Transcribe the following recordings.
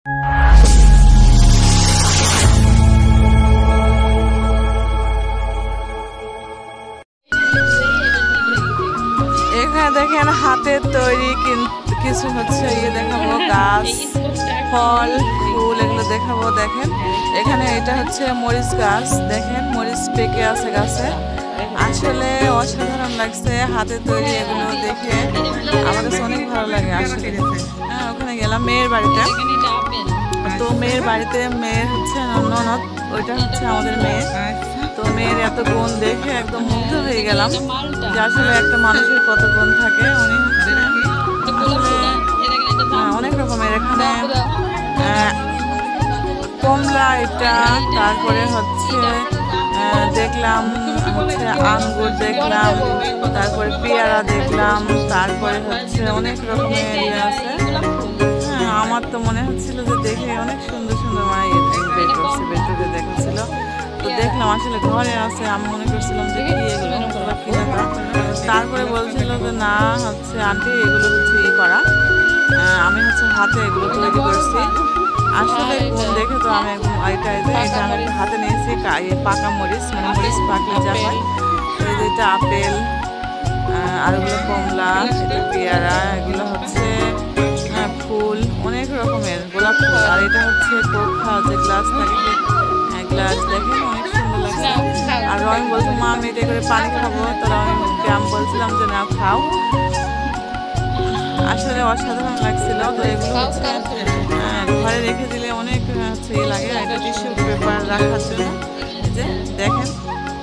এখানে দেখেন হাতের তৈরি কিছু হচ্ছে ইয়ে দেখাবো, গাছ, ফল, ফুল, এগুলো দেখাবো। দেখেন এখানে এটা হচ্ছে মরিচ গাছ, দেখেন মরিচ পেকে আছে গাছে। আসলে অসাধারণ লাগছে হাতের তৈরি এগুলো দেখে, আমার কাছে অনেক ভালো লাগে আসলে। হ্যাঁ, ওখানে গেলাম মেয়ের বাড়িতে, তো মেয়ের বাড়িতে মেয়ের হচ্ছে ননদ, ওইটা হচ্ছে আমাদের মেয়ে। তো মেয়ের এত গুণ দেখে একদম মুগ্ধ হয়ে গেলাম যে আসলে একটা মানুষের কত গুণ থাকে। উনি হচ্ছে অনেক রকমের, এখানে কমলা, এটা তারপরে হচ্ছে দেখলাম হচ্ছে আঙ্গুর দেখলাম, তারপরে পেয়ারা দেখলাম, তারপরে হচ্ছে অনেক রকমের ইয়ে আছে। হ্যাঁ, আমার তো মনে হচ্ছিল যে দেখে অনেক সুন্দর সুন্দর মানে বের করছে, বেডরুমে দেখাচ্ছিল। তো দেখলাম আসলে ঘরে আছে, আমি মনে করছিলাম যে কি এগুলো কিনে তা। তারপরে বলছিল যে না হচ্ছে আন্টি এগুলো হচ্ছে ই করা, আমি হচ্ছে হাতে এগুলো তৈরি করছি। আসলে গুণ দেখে তো আমি একদম এটা আমি একটু হাতে নিয়েছি, পাকা মরিচ, মানে মরিচ পাকলে যা হয়। এই যে এটা আপেল, আর ওগুলো কমলা, এটা পেয়ারা, এগুলো হচ্ছে ফুল, অনেক রকমের গোলাপ ফুল। আর এটা হচ্ছে কোক খাওয়া যে গ্লাস থাকে, গ্লাস দেখেন অনেক সুন্দর লাগছে। আর আমি বলছি মা আমি এটা করে পানি খাবো, তো আমি বলছিলাম যে না খাও। আসলে অসাধারণ লাগছিল। তো এগুলো হচ্ছে ঘরে রেখে দিলে অনেক হচ্ছে ইয়ে লাগে, এটা টিস্যু পেপার রাখার জন্য। যে দেখেন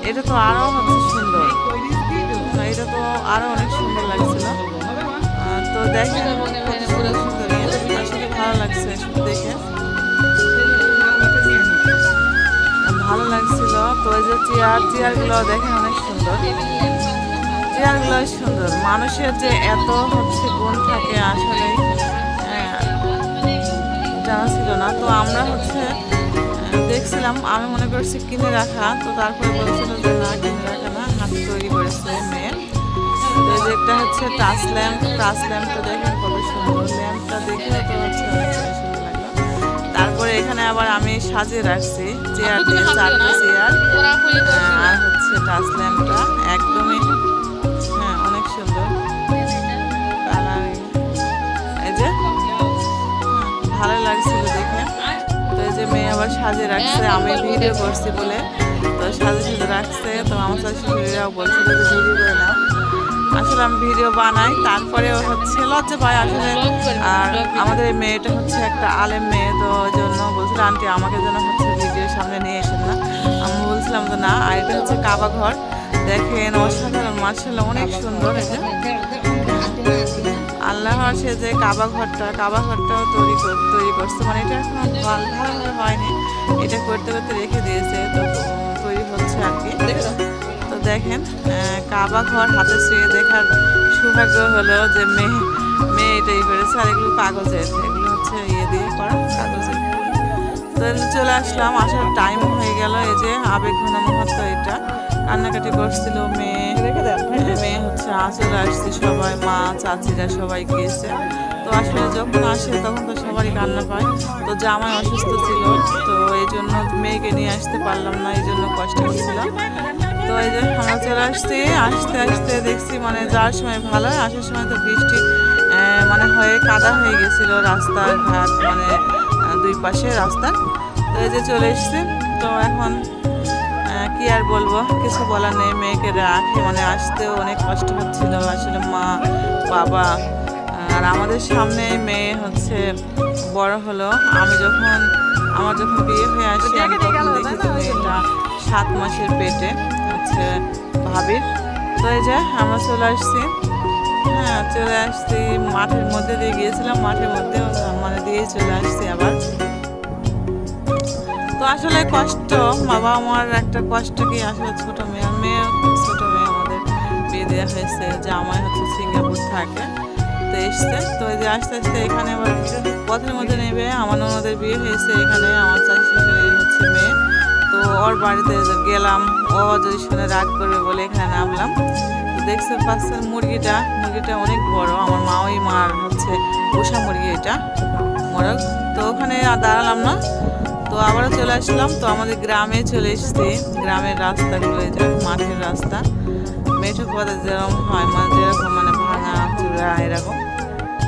এটা তো আরও হচ্ছে সুন্দর, এটা তো আরও অনেক সুন্দর লাগছিল। তো দেখেন কত সুন্দর সুন্দর, আসলে ভালো লাগছে দেখে, ভালো লাগছিল। তো এই যে চেয়ারগুলো দেখেন অনেক সুন্দর, চেয়ারগুলো সুন্দর। মানুষের যে এত হচ্ছে গুণ থাকে আসলে জানা ছিল না। তো আমরা হচ্ছে দেখছিলাম, আমি মনে করছি কিনে রাখা, তো তারপরে বলছিল যে না কিনে রাখা না, হাতে তৈরি করেছে মেয়ে। তো এই যে একটা হচ্ছে টাচ ল্যাম্পটা দেখেন কত সুন্দর, ল্যাম্পটা দেখে তো হচ্ছে অনেক সুন্দর লাগলো। তারপরে এখানে আবার আমি সাজিয়ে রাখছি চেয়ার দিয়ে, 4টা চেয়ার আর হচ্ছে টাচ ল্যাম্পটা একদমই অনেক সুন্দর কালার, এই যে ভালো লাগছিল দেখে। তো এই যে মেয়ে আবার সাজিয়ে রাখছে, আমি ভিডিও করছি বলে তো সাজে রাখছে। তো আমার শাশুড়িরাও বলছিল যে ভিডিও করে নাও। আসলে আমি ভিডিও বানাই, তারপরেও হচ্ছে লজ্জা পাই আসলে। আর আমাদের এই মেয়েটা হচ্ছে একটা আলেম মেয়ে, তো ওই জন্য বলছিল আন্টি আমাকে যেন হচ্ছে ভিডিওর সামনে নিয়ে এসেন না। আমি বলছিলাম যে না। আর এটা হচ্ছে কাবা ঘর, দেখেন অসাধারণ, মাশাআল্লাহ অনেক সুন্দর। এটা আল্লাহ সে যে কাবা ঘরটাও তৈরি করছে, মানে এটা এখন ভালোভাবে হয়নি, এটা করতে করতে রেখে দিয়েছে, তো তৈরি হচ্ছে আর কি। তো দেখেন কাবা ঘর হাতে ছুঁয়ে দেখার সৌভাগ্য হলো যে মেয়ে এটাই করেছে। আর এগুলো কাগজের, এগুলো হচ্ছে ইয়ে দিয়ে করা কাগজের। তো চলে আসলাম, আসার টাইম হয়ে গেল। এই যে আবেগ ঘন মুহূর্ত, এটা কান্নাকাটি করছিল মেয়ে হচ্ছে চলে আসছে, সবাই মা চাচিরা সবাই গিয়েছে। তো আসলে যখন আসে তখন তো সবারই কান্না পায়। তো জামাই অসুস্থ ছিল, তো এই জন্য মেয়েকে নিয়ে আসতে পারলাম না, এই জন্য কষ্ট হচ্ছিলাম। তো এই যে আমরা চলে আসছি, আসতে আসতে দেখছি মানে যাওয়ার সময় ভালো, আসার সময় তো বৃষ্টি মানে হয়ে কাদা হয়ে গেছিল রাস্তার ঘাট, মানে দুই পাশে রাস্তা। তো এই যে চলে এসছি। তো এখন কি আর বলবো, কিছু বলার নেই। মেয়েকে রাখে মানে আসতেও অনেক কষ্ট হচ্ছিল আসলে, মা বাবা। আর আমাদের সামনে মেয়ে হচ্ছে বড় হলো। আমার যখন বিয়ে হয়ে আসি, আমি তখন দেখি যে মেয়েটা 7 মাসের পেটে হচ্ছে ভাবির। তো এই যে আমরা চলে আসছি, চলে আসছি মাঠের মধ্যে দিয়ে গিয়েছিলাম, মাঠের মধ্যে মানে দিয়ে চলে আসছি আবার। তো আসলে কষ্ট, বাবা আমার একটা কষ্ট কি আসলে ছোট মেয়ে ছোট মেয়ে আমাদের বিয়ে দেওয়া হয়েছে, যে আমার হচ্ছে সিঙ্গাপুর থাকে। তো এসছে, তো এই যে আস্তে আস্তে এখানে আবার পথের মধ্যে নেবে। আমার ননদের বিয়ে হয়েছে এখানে, আমার শাশুড়ি হচ্ছে মেয়ে। তো ওর বাড়িতে গেলাম, ও যদি শুনে রাগ করবে বলে এখানে নামলাম। তো দেখতে পাচ্ছেন মুরগিটা অনেক বড়, আমার মার হচ্ছে পোষা মুরগি এটা। মোড়ক। তো ওখানে আর দাঁড়ালাম না, তো আবারও চলে আসলাম। তো আমাদের গ্রামে চলে এসেছি, গ্রামের রাস্তাগুলো এই যে মাঠের রাস্তা, মেঠো পথে যেরকম হয় মানে যেরকম মানে ভাঙা চূড়া এরকম।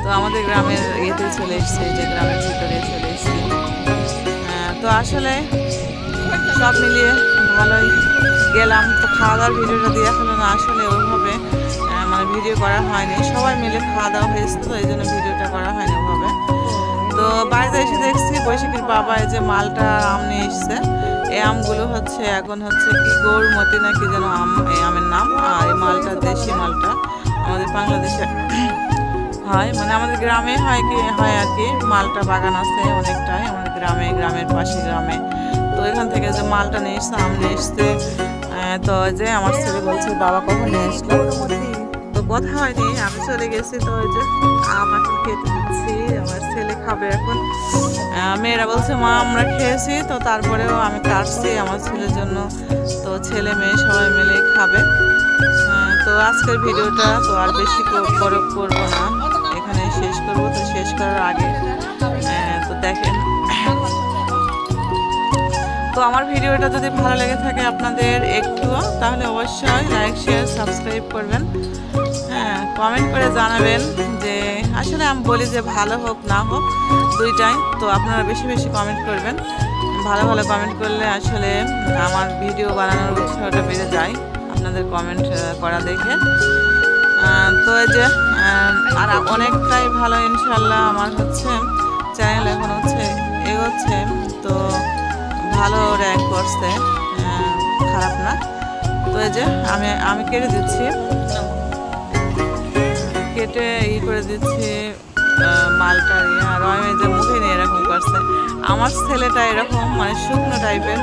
তো আমাদের গ্রামের ইয়েতে চলে এসেছি, যে গ্রামের ভিতরে চলে এসেছি। তো আসলে সব মিলিয়ে ভালোই গেলাম। তো খাওয়া দাওয়ার ভিডিওটা দেওয়া হলো না, আসলে ওইভাবে মানে ভিডিও করা হয়নি, সবাই মিলে খাওয়া দাওয়া হয়েছে, তো এই জন্য ভিডিওটা করা হয়নি ওভাবে। তো বাড়িতে এসে দেখছি বৈশাখীর বাবা এই যে মালটা আম নিয়ে এসছে। এই আমগুলো হচ্ছে এখন হচ্ছে কি গৌরমতি না কি যেন আম, এই আমের নাম। আর এই মালটা দেশি মালটা, আমাদের বাংলাদেশে হয়, মানে আমাদের গ্রামে হয় কি হয় আর কি। মালটা বাগান আছে অনেকটাই আমাদের গ্রামে, গ্রামের পাশে গ্রামে। তো এখান থেকে যে মালটা নিয়ে এসছে, আম নিয়ে এসছে। তো যে আমার ছেলে বলছে বাবা কখন নিয়ে আসলো, তো কথা হয়নি, আমি চলে গেছি। তো ওই যে আম এখন খেতে দিচ্ছি, আমার ছেলে খাবে এখন। মেয়েরা বলছে মা আমরা খেয়েছি, তো তারপরেও আমি কাটছি আমার ছেলের জন্য। তো ছেলে মেয়ে সবাই মিলে খাবে। তো আজকের ভিডিওটা তো আর বেশি করবো না, এখানে শেষ করব। তো শেষ করার আগে তো দেখেন, তো আমার ভিডিওটা যদি ভালো লেগে থাকে আপনাদের একটুও, তাহলে অবশ্যই লাইক শেয়ার সাবস্ক্রাইব করবেন। কমেন্ট করে জানাবেন যে আসলে আমি বলি যে ভালো হোক না হোক দুইটাই, তো আপনারা বেশি বেশি কমেন্ট করবেন। ভালো ভালো কমেন্ট করলে আসলে আমার ভিডিও বানানোর উৎসাহটা বেড়ে যায় আপনাদের কমেন্ট করা দেখে। তো এই যে আর অনেকটাই ভালো ইনশাল্লাহ আমার হচ্ছে চ্যানেল এখন হচ্ছে এগোচ্ছে, তো ভালো র্যাঙ্ক করছে, খারাপ না। তো এই যে আমি কেটে দিচ্ছি, কেটে করে দিচ্ছি মালটা। আর আমি যে মুখে নিয়ে এরকম করছে, আমার ছেলেটা এরকম মানে শুকনো টাইপের,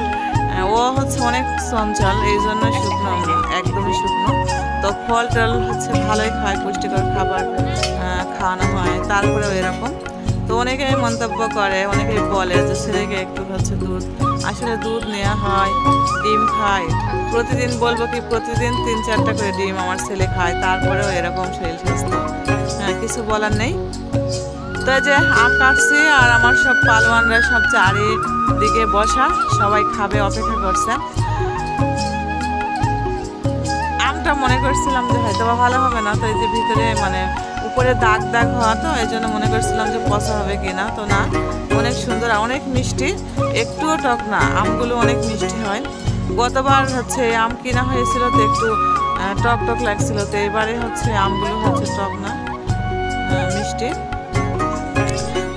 ও হচ্ছে অনেক চঞ্চল, এই জন্য শুকনো, একদমই শুকনো। তো ফল টল হচ্ছে ভালোই খায়, পুষ্টিকর খাবার খাওয়ানো হয়, তারপরেও এরকম। তো অনেকেই মন্তব্য করে, অনেকেই বলে যে ছেলেকে একটু হচ্ছে দুধ, আসলে দুধ নেওয়া হয়, ডিম খায় প্রতিদিন। বলবো কি প্রতিদিন 3-4টা করে ডিম আমার ছেলে খায়, তারপরেও এরকম শরীর স্বাস্থ্য, কিছু বলার নেই। তো যে আম কাটছি, আর আমার সব পালোয়ানরা সব চারিদিকে বসা, সবাই খাবে অপেক্ষা করছে। আমটা মনে করছিলাম যে হয়তো ভালো হবে না, তো এই যে ভিতরে মানে উপরে দাগ দাগ হওয়া, তো এই জন্য মনে করছিলাম যে পচা হবে কিনা, তো না, অনেক সুন্দর, অনেক মিষ্টি, একটুও টক না। আমগুলো অনেক মিষ্টি হয়। গতবার হচ্ছে আম কিনা হয়েছিল তো একটু টক টক লাগছিল, তো এবারে হচ্ছে আমগুলো হচ্ছে টক না, মিষ্টি।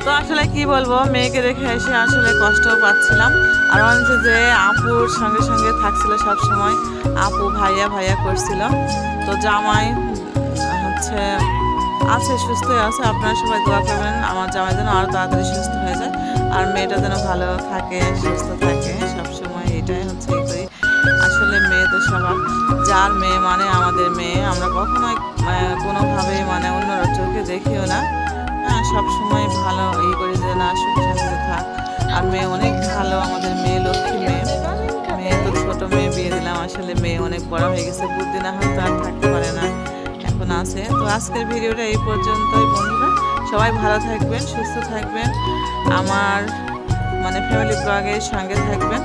তো আসলে কি বলবো, মেয়েকে রেখে এসে আসলে কষ্টও পাচ্ছিলাম। আর হচ্ছে যে আপুর সঙ্গে সঙ্গে থাকছিল সব সময়, আপু ভাইয়া ভাইয়া করছিল। তো জামাই হচ্ছে আছে, সুস্থ আছে, আপনারা সবাই দোয়া করবেন আমার জামাই যেন আরও তাড়াতাড়ি সুস্থ হয়ে যায়, আর মেয়েটা যেন ভালো থাকে, সুস্থ থাকে সবসময়, এটাই হচ্ছে করি। আসলে মেয়ে তো সবার, যার মেয়ে মানে আমাদের মেয়ে, আমরা কখনোই কোনোভাবেই মানে অন্য চোখে দেখিও না। সবসময় ভালো করি যে না সুখে শান্তিতে থাক। আর মেয়ে অনেক ভালো, আমাদের মেয়ে লক্ষ্মী মেয়ে। মেয়ে তো ছোট মেয়ে বিয়ে দিলাম, আসলে মেয়ে অনেক বড় হয়ে গেছে, বুদ্ধি না হয়তো আর থাকতে পারে না, এখন আছে। তো আজকের ভিডিওটা এই পর্যন্তই বন্ধুরা, সবাই ভালো থাকবেন, সুস্থ থাকবেন, আমার মানে ফ্যামিলি ব্লগের সঙ্গে থাকবেন।